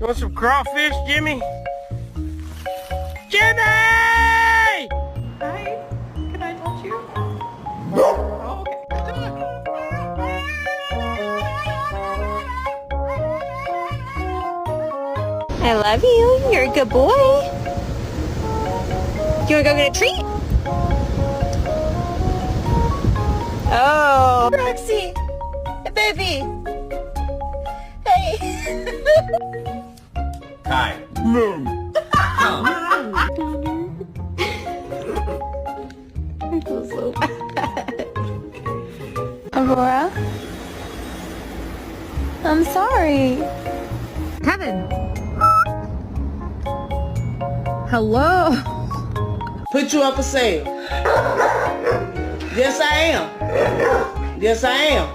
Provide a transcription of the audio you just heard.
You want some crawfish, Jimmy? Jimmy! Hi, can I touch you? Oh, okay. I love you. You're a good boy. You wanna go get a treat? Oh, Roxy, hey, baby. Hey. Hi. I feel so bad. Aurora, I'm sorry. Kevin. Hello. Put you up for sale. Yes, I am. Yes, I am.